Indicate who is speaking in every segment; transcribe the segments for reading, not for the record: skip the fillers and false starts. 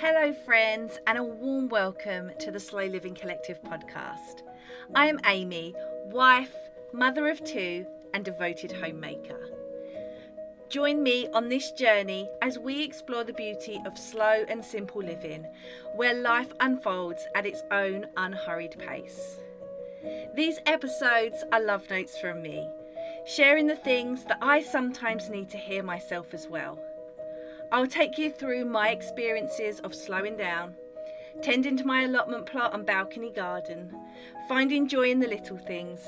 Speaker 1: Hello friends, and a warm welcome to the Slow Living Collective podcast. I am Amy, wife, mother of two and devoted homemaker. Join me on this journey as we explore the beauty of slow and simple living, where life unfolds at its own unhurried pace. These episodes are love notes from me, sharing the things that I sometimes need to hear myself as well. I'll take you through my experiences of slowing down, tending to my allotment plot and balcony garden, finding joy in the little things,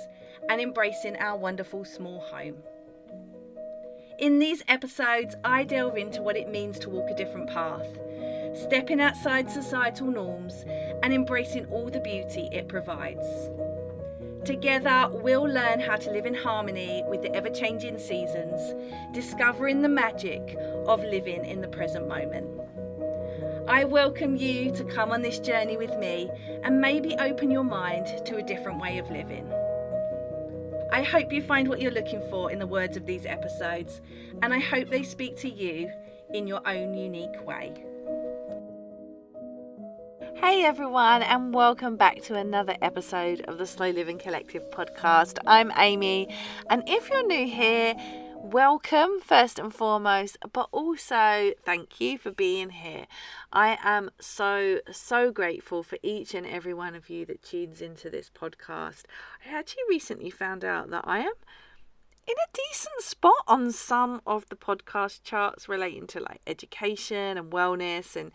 Speaker 1: and embracing our wonderful small home. In these episodes, I delve into what it means to walk a different path, stepping outside societal norms and embracing all the beauty it provides. Together, we'll learn how to live in harmony with the ever-changing seasons, discovering the magic of living in the present moment. I welcome you to come on this journey with me and maybe open your mind to a different way of living. I hope you find what you're looking for in the words of these episodes, and I hope they speak to you in your own unique way. Hey everyone, and welcome back to another episode of the Slow Living Collective podcast. I'm Amy, and if you're new here, welcome first and foremost, but also thank you for being here. I am so grateful for each and every one of you that tunes into this podcast. I actually recently found out that I am in a decent spot on some of the podcast charts relating to like education and wellness, and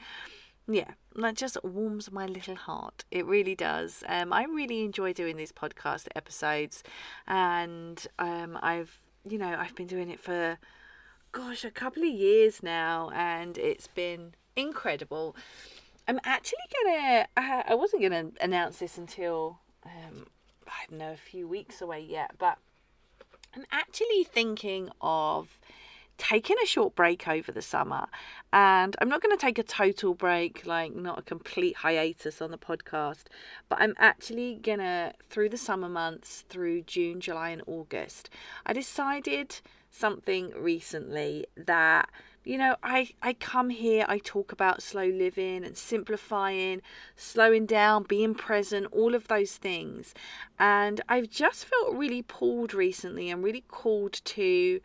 Speaker 1: yeah, that just warms my little heart. It really does. I really enjoy doing these podcast episodes, and I've been doing it for a couple of years now, and it's been incredible. I'm actually I wasn't gonna announce this until I don't know, a few weeks away yet, but I'm actually thinking of taking a short break over the summer, and I'm not going to take a total break, like not a complete hiatus on the podcast, but I'm actually gonna, through the summer months, through June, July and August, I decided something recently that, I come here, I talk about slow living and simplifying, slowing down, being present, all of those things, and I've just felt really pulled recently and really called to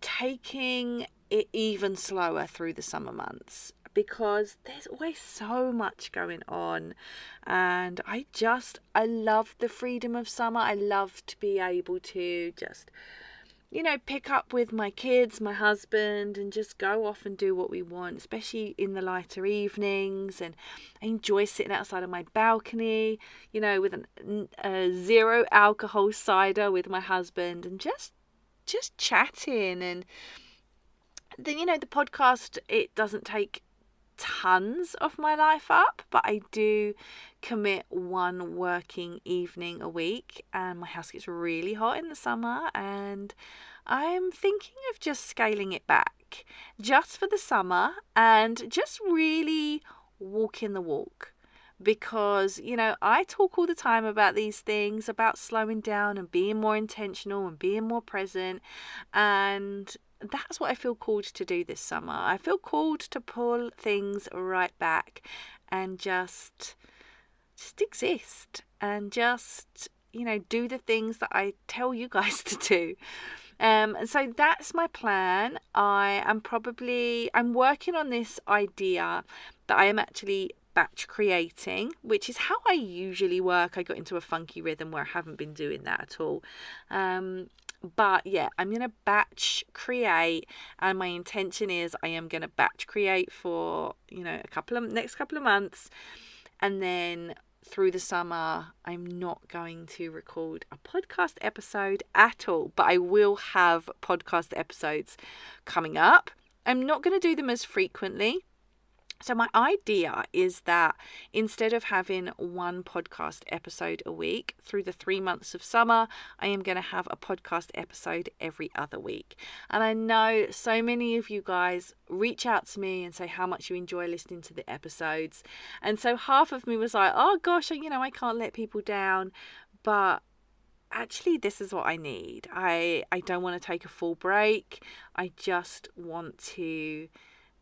Speaker 1: taking it even slower through the summer months, because there's always so much going on, and I love the freedom of summer. I love to be able to just pick up with my kids, my husband, and just go off and do what we want, especially in the lighter evenings. And I enjoy sitting outside on my balcony, with a 0 alcohol cider with my husband, and just chatting. And then the podcast, it doesn't take tons of my life up, but I do commit one working evening a week, and my house gets really hot in the summer, and I'm thinking of just scaling it back just for the summer and just really walking the walk. Because, I talk all the time about these things, about slowing down and being more intentional and being more present. And that's what I feel called to do this summer. I feel called to pull things right back and just exist and just, do the things that I tell you guys to do. And so that's my plan. I'm working on this idea that I am actually batch creating, which is how I usually work. I got into a funky rhythm where I haven't been doing that at all. But yeah, I'm going to batch create, and my intention is I am going to batch create for, next couple of months, and then through the summer, I'm not going to record a podcast episode at all, but I will have podcast episodes coming up. I'm not going to do them as frequently. So my idea is that instead of having one podcast episode a week through the 3 months of summer, I am going to have a podcast episode every other week. And I know so many of you guys reach out to me and say how much you enjoy listening to the episodes. And so half of me was like, oh gosh, I can't let people down. But actually, this is what I need. I don't want to take a full break. I just want to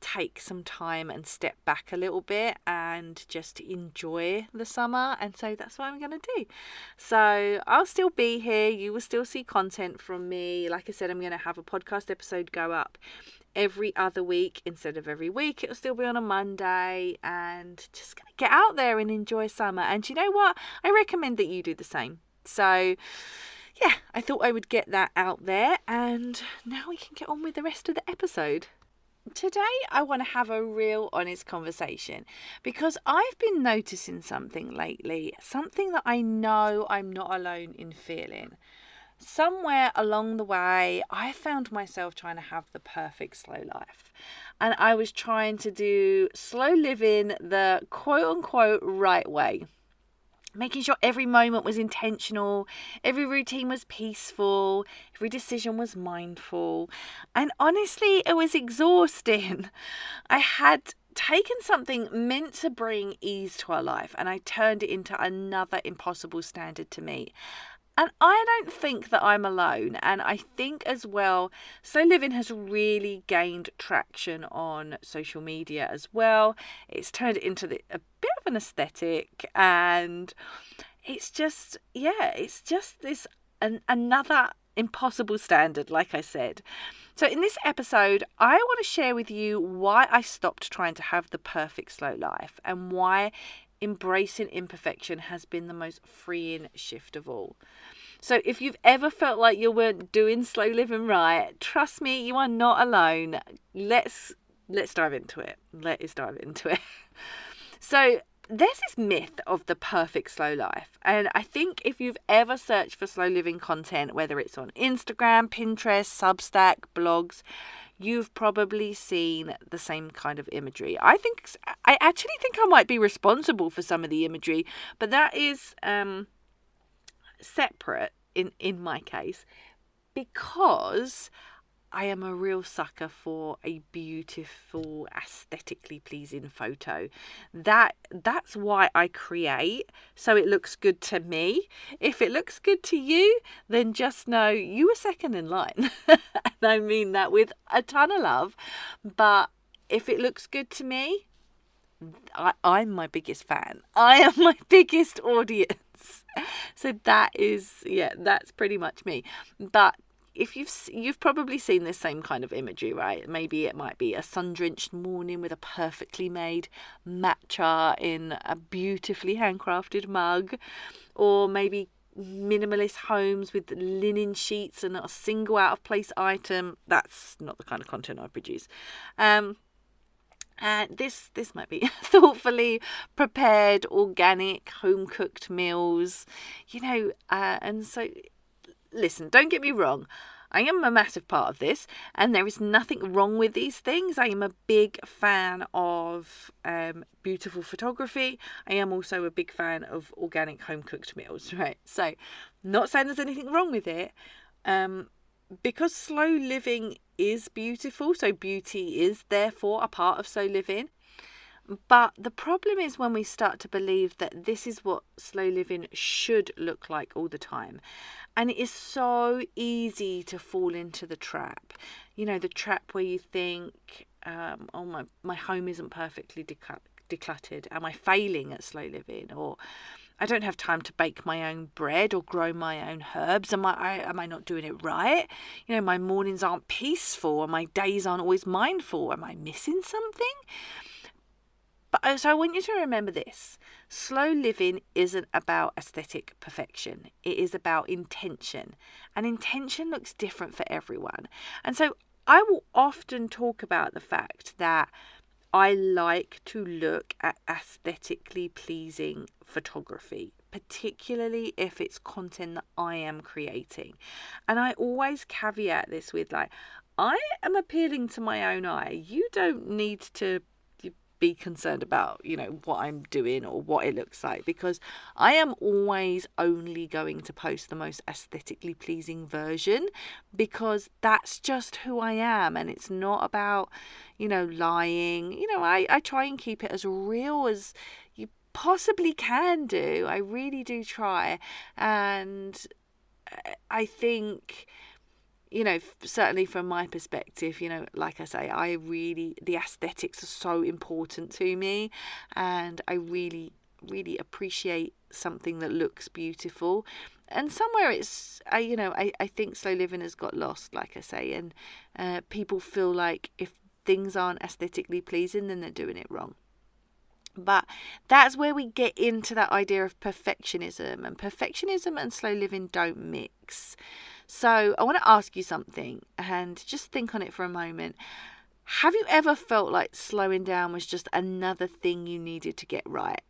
Speaker 1: take some time and step back a little bit and just enjoy the summer. And so that's what I'm going to do. So I'll still be here. You will still see content from me. Like I said, I'm going to have a podcast episode go up every other week instead of every week. It'll still be on a Monday, and just going to get out there and enjoy summer. And you know what? I recommend that you do the same. So yeah, I thought I would get that out there, and now we can get on with the rest of the episode. Today I want to have a real honest conversation because I've been noticing something lately, something that I know I'm not alone in feeling. Somewhere along the way, I found myself trying to have the perfect slow life, and I was trying to do slow living the quote unquote right way. Making sure every moment was intentional, every routine was peaceful, every decision was mindful. And honestly, it was exhausting. I had taken something meant to bring ease to our life, and I turned it into another impossible standard to meet. And I don't think that I'm alone. And I think as well, slow living has really gained traction on social media as well. It's turned it into a bit of an aesthetic, and it's just this another impossible standard, like I said. So in this episode, I want to share with you why I stopped trying to have the perfect slow life, and why embracing imperfection has been the most freeing shift of all. So if you've ever felt like you weren't doing slow living right, trust me, you are not alone. Let's dive into it. Let's dive into it. So there's this myth of the perfect slow life. And I think if you've ever searched for slow living content, whether it's on Instagram, Pinterest, Substack, blogs, you've probably seen the same kind of imagery. I actually think I might be responsible for some of the imagery, but that is separate in my case, because I am a real sucker for a beautiful, aesthetically pleasing photo. That's why I create, so it looks good to me. If it looks good to you, then just know you were second in line. And I mean that with a ton of love. But if it looks good to me, I'm my biggest fan. I am my biggest audience. So that's pretty much me. But if you've probably seen this same kind of imagery, right? Maybe it might be a sun-drenched morning with a perfectly made matcha in a beautifully handcrafted mug, or maybe minimalist homes with linen sheets and not a single out-of-place item. That's not the kind of content I produce. And this might be thoughtfully prepared, organic, home-cooked meals, and so, listen, don't get me wrong. I am a massive part of this, and there is nothing wrong with these things. I am a big fan of beautiful photography. I am also a big fan of organic, home-cooked meals, right? So, not saying there's anything wrong with it. Because slow living is beautiful, so beauty is therefore a part of slow living. But the problem is when we start to believe that this is what slow living should look like all the time. And it is so easy to fall into the trap. The trap where you think, my home isn't perfectly decluttered. Am I failing at slow living? Or I don't have time to bake my own bread or grow my own herbs. Am I not doing it right? My mornings aren't peaceful, or my days aren't always mindful. Am I missing something? But so I want you to remember this. Slow living isn't about aesthetic perfection. It is about intention. And intention looks different for everyone. And so I will often talk about the fact that I like to look at aesthetically pleasing photography, particularly if it's content that I am creating. And I always caveat this with, I am appealing to my own eye. You don't need to be concerned about, what I'm doing or what it looks like, because I am always only going to post the most aesthetically pleasing version, because that's just who I am. And it's not about, lying. I try and keep it as real as you possibly can do. I really do try. And I think certainly from my perspective, like I say, the aesthetics are so important to me, and I really, really appreciate something that looks beautiful. And somewhere I think slow living has got lost, like I say, and people feel like if things aren't aesthetically pleasing, then they're doing it wrong. But that's where we get into that idea of perfectionism, and perfectionism and slow living don't mix. So I want to ask you something, and just think on it for a moment. Have you ever felt like slowing down was just another thing you needed to get right?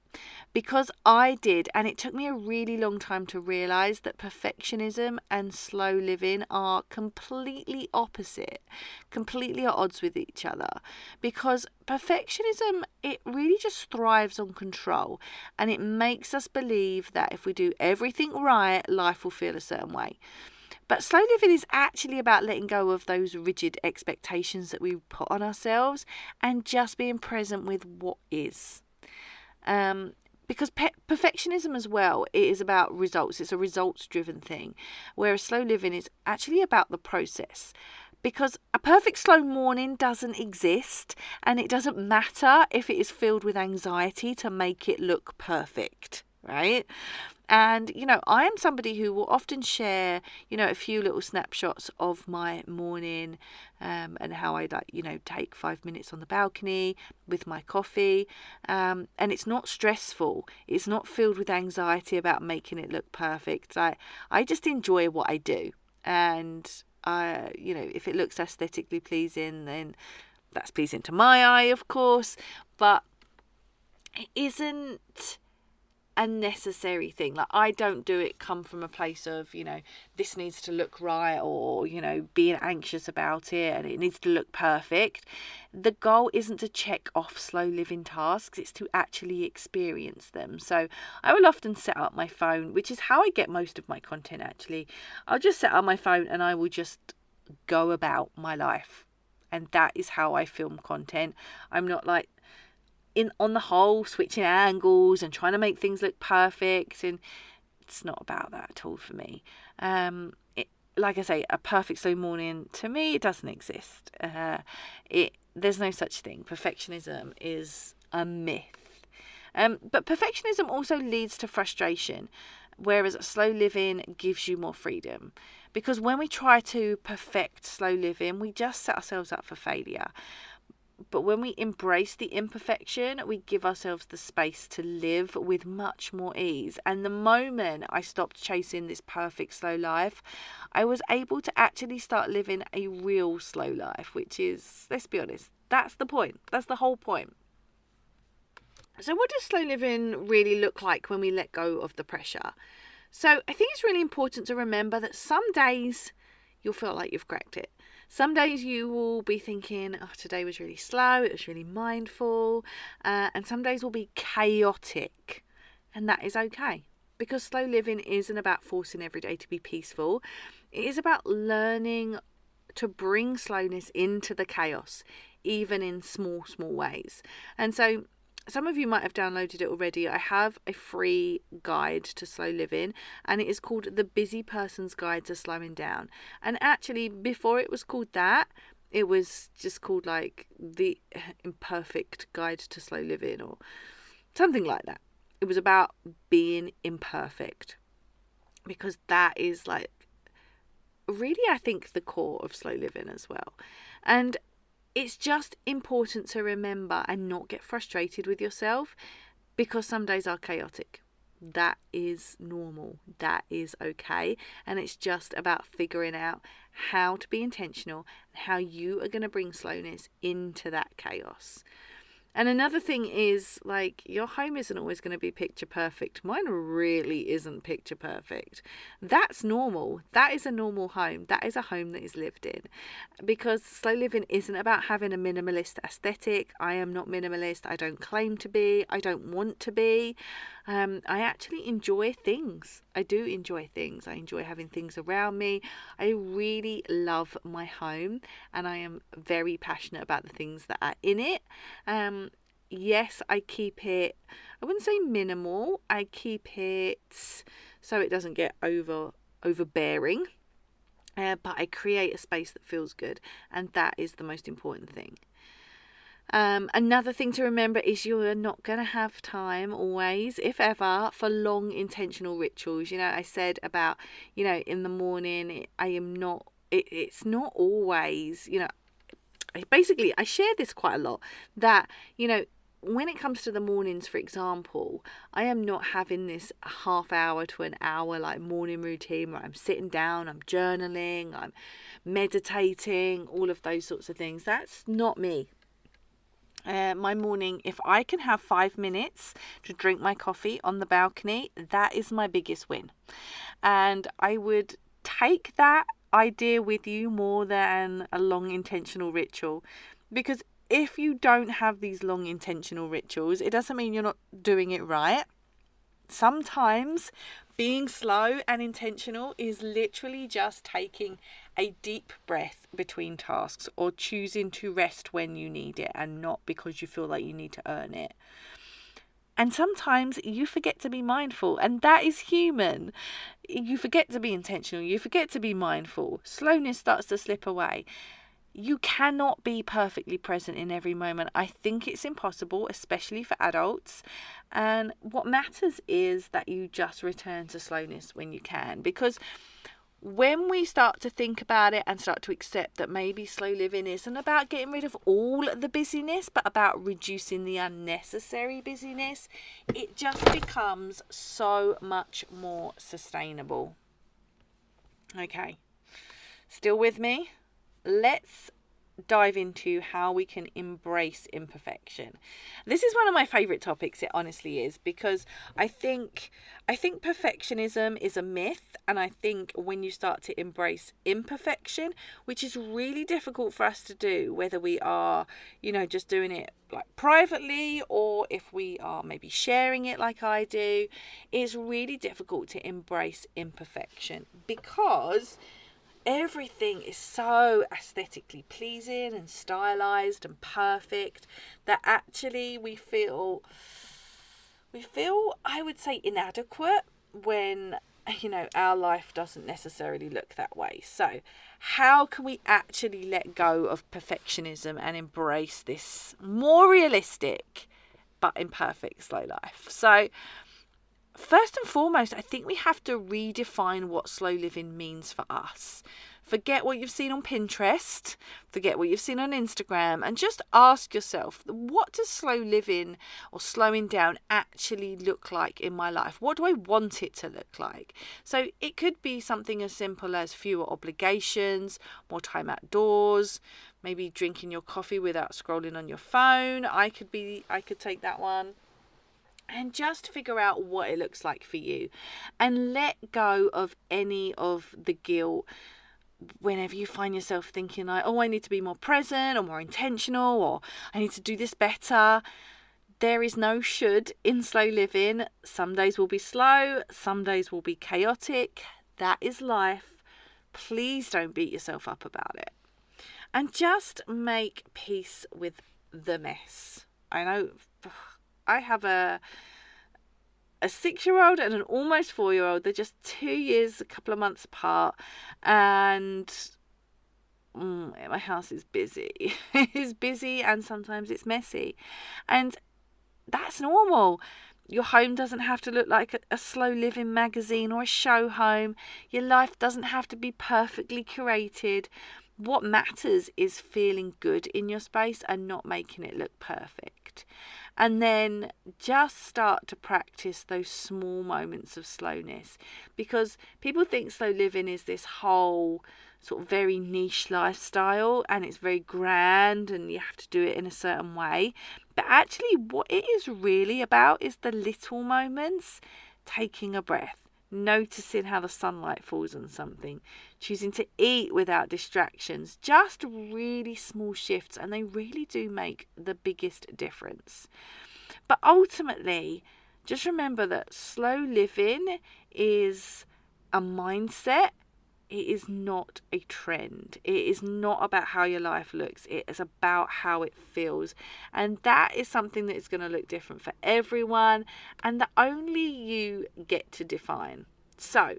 Speaker 1: Because I did, and it took me a really long time to realise that perfectionism and slow living are completely opposite, completely at odds with each other. Because perfectionism, it really just thrives on control, and it makes us believe that if we do everything right, life will feel a certain way. But slow living is actually about letting go of those rigid expectations that we put on ourselves and just being present with what is. Because perfectionism as well, it is about results. It's a results-driven thing, whereas slow living is actually about the process. Because a perfect slow morning doesn't exist, and it doesn't matter if it is filled with anxiety to make it look perfect, right? And, I am somebody who will often share, a few little snapshots of my morning, and how I take 5 minutes on the balcony with my coffee. And it's not stressful. It's not filled with anxiety about making it look perfect. I just enjoy what I do. And, if it looks aesthetically pleasing, then that's pleasing to my eye, of course. But it isn't a necessary thing. Like, I don't do it come from a place of, this needs to look right, or, being anxious about it and it needs to look perfect. The goal isn't to check off slow living tasks, it's to actually experience them. So I will often set up my phone, which is how I get most of my content actually. I'll just set up my phone and I will just go about my life. And that is how I film content. I'm not like, on the whole, switching angles and trying to make things look perfect, and it's not about that at all for me. Like I say, a perfect slow morning, to me, it doesn't exist. There's no such thing. Perfectionism is a myth. But perfectionism also leads to frustration, whereas slow living gives you more freedom. Because when we try to perfect slow living, we just set ourselves up for failure. But when we embrace the imperfection, we give ourselves the space to live with much more ease. And the moment I stopped chasing this perfect slow life, I was able to actually start living a real slow life, which is, let's be honest, that's the point. That's the whole point. So what does slow living really look like when we let go of the pressure? So I think it's really important to remember that some days you'll feel like you've cracked it. Some days you will be thinking, oh, today was really slow, it was really mindful, and some days will be chaotic, and that is okay. Because slow living isn't about forcing every day to be peaceful. It is about learning to bring slowness into the chaos, even in small, small ways. And so some of you might have downloaded it already. I have a free guide to slow living, and it is called The Busy Person's Guide to Slowing Down. And actually, before it was called that, it was just called like The Imperfect Guide to Slow Living or something like that. It was about being imperfect, because that is like really, I think, the core of slow living as well. And it's just important to remember and not get frustrated with yourself, because some days are chaotic. That is normal. That is okay. And it's just about figuring out how to be intentional and how you are going to bring slowness into that chaos. And another thing is, like, your home isn't always going to be picture perfect. Mine really isn't picture perfect. That's normal. That is a normal home. That is a home that is lived in. Because slow living isn't about having a minimalist aesthetic. I am not minimalist. I don't claim to be. I don't want to be. I actually enjoy things. I do enjoy things. I enjoy having things around me. I really love my home, and I am very passionate about the things that are in it. Yes, I keep it, I wouldn't say minimal. I keep it so it doesn't get overbearing. but I create a space that feels good, and that is the most important thing. Another thing to remember is you're not going to have time always, if ever, for long intentional rituals. I said about, in the morning, it's not always, I share this quite a lot, that, when it comes to the mornings, for example, I am not having this half hour to an hour like morning routine where I'm sitting down, I'm journaling, I'm meditating, all of those sorts of things. That's not me. My morning, if I can have 5 minutes to drink my coffee on the balcony, that is my biggest win. And I would take that idea with you more than a long intentional ritual, because if you don't have these long intentional rituals, it doesn't mean you're not doing it right. Sometimes being slow and intentional is literally just taking a deep breath between tasks, or choosing to rest when you need it and not because you feel like you need to earn it. And sometimes you forget to be mindful, and that is human. You forget to be intentional, you forget to be mindful. Slowness starts to slip away. You cannot be perfectly present in every moment. I think it's impossible, especially for adults. And what matters is that you just return to slowness when you can. Because when we start to think about it and start to accept that maybe slow living isn't about getting rid of all the busyness, but about reducing the unnecessary busyness, it just becomes so much more sustainable. Okay, still with me? Let's dive into how we can embrace imperfection. This is one of my favorite topics, it honestly is, because I think perfectionism is a myth, and I think when you start to embrace imperfection, which is really difficult for us to do, whether we are, just doing it like privately, or if we are maybe sharing it like I do, it's really difficult to embrace imperfection, because everything is so aesthetically pleasing and stylized and perfect that actually we feel, I would say, inadequate when our life doesn't necessarily look that way. So how can we actually let go of perfectionism and embrace this more realistic but imperfect slow life? So first and foremost, I think we have to redefine what slow living means for us. Forget what you've seen on Pinterest, forget what you've seen on Instagram, and just ask yourself, what does slow living or slowing down actually look like in my life? What do I want it to look like? So it could be something as simple as fewer obligations, more time outdoors, maybe drinking your coffee without scrolling on your phone. I could take that one. And just figure out what it looks like for you, and let go of any of the guilt whenever you find yourself thinking like, oh, I need to be more present or more intentional, or I need to do this better. There is no should in slow living. Some days will be slow, some days will be chaotic. That is life. Please don't beat yourself up about it. And just make peace with the mess. I know I have a 6-year-old and an almost 4-year-old. They're just 2 years, a couple of months apart, and my house is busy. It's busy, and sometimes it's messy, and that's normal. Your home doesn't have to look like a slow living magazine or a show home. Your life doesn't have to be perfectly curated. What matters is feeling good in your space and not making it look perfect. And then just start to practice those small moments of slowness, because people think slow living is this whole sort of very niche lifestyle and it's very grand and you have to do it in a certain way. But actually what it is really about is the little moments, taking a breath, noticing how the sunlight falls on something, choosing to eat without distractions, just really small shifts, and they really do make the biggest difference. But ultimately, just remember that slow living is a mindset. It is not a trend. It is not about how your life looks. It is about how it feels. And that is something that is going to look different for everyone and that only you get to define. So,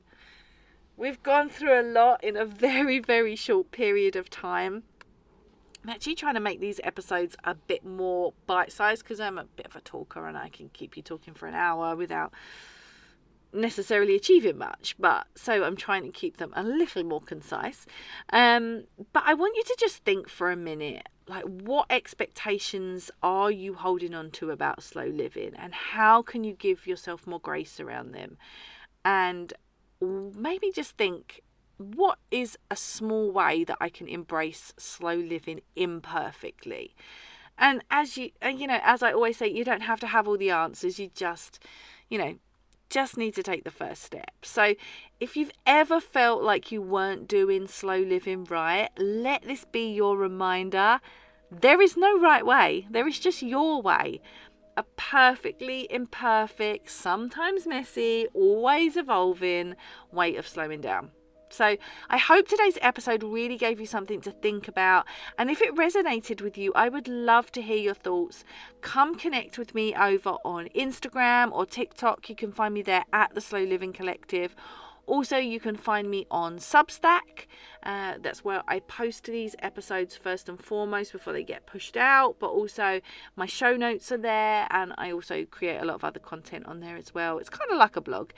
Speaker 1: we've gone through a lot in a very, very short period of time. I'm actually trying to make these episodes a bit more bite-sized because I'm a bit of a talker and I can keep you talking for an hour without necessarily achieving much, but so I'm trying to keep them a little more concise. But I want you to just think for a minute, like, what expectations are you holding on to about slow living, and how can you give yourself more grace around them? And maybe just think, what is a small way that I can embrace slow living imperfectly? And as as I always say, you don't have to have all the answers. You just need to take the first step. So if you've ever felt like you weren't doing slow living right, let this be your reminder. There is no right way. There is just your way. A perfectly imperfect, sometimes messy, always evolving way of slowing down. So I hope today's episode really gave you something to think about. And if it resonated with you, I would love to hear your thoughts. Come connect with me over on Instagram or TikTok. You can find me there at The Slow Living Collective. Also, you can find me on Substack. That's where I post these episodes first and foremost before they get pushed out. But also my show notes are there, and I also create a lot of other content on there as well. It's kind of like a blog.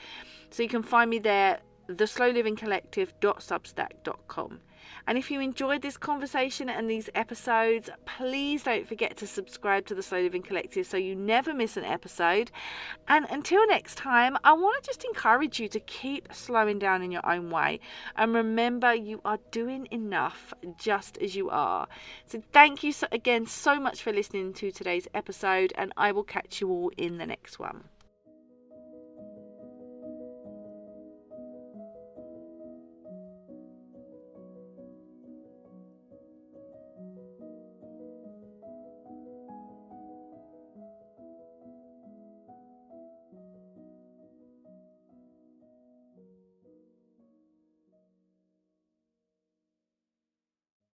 Speaker 1: So you can find me there, theslowlivingcollective.substack.com. And if you enjoyed this conversation and these episodes, please don't forget to subscribe to the Slow Living Collective so you never miss an episode. And until next time, I want to just encourage you to keep slowing down in your own way. And remember, you are doing enough just as you are. So thank you again so much for listening to today's episode, and I will catch you all in the next one.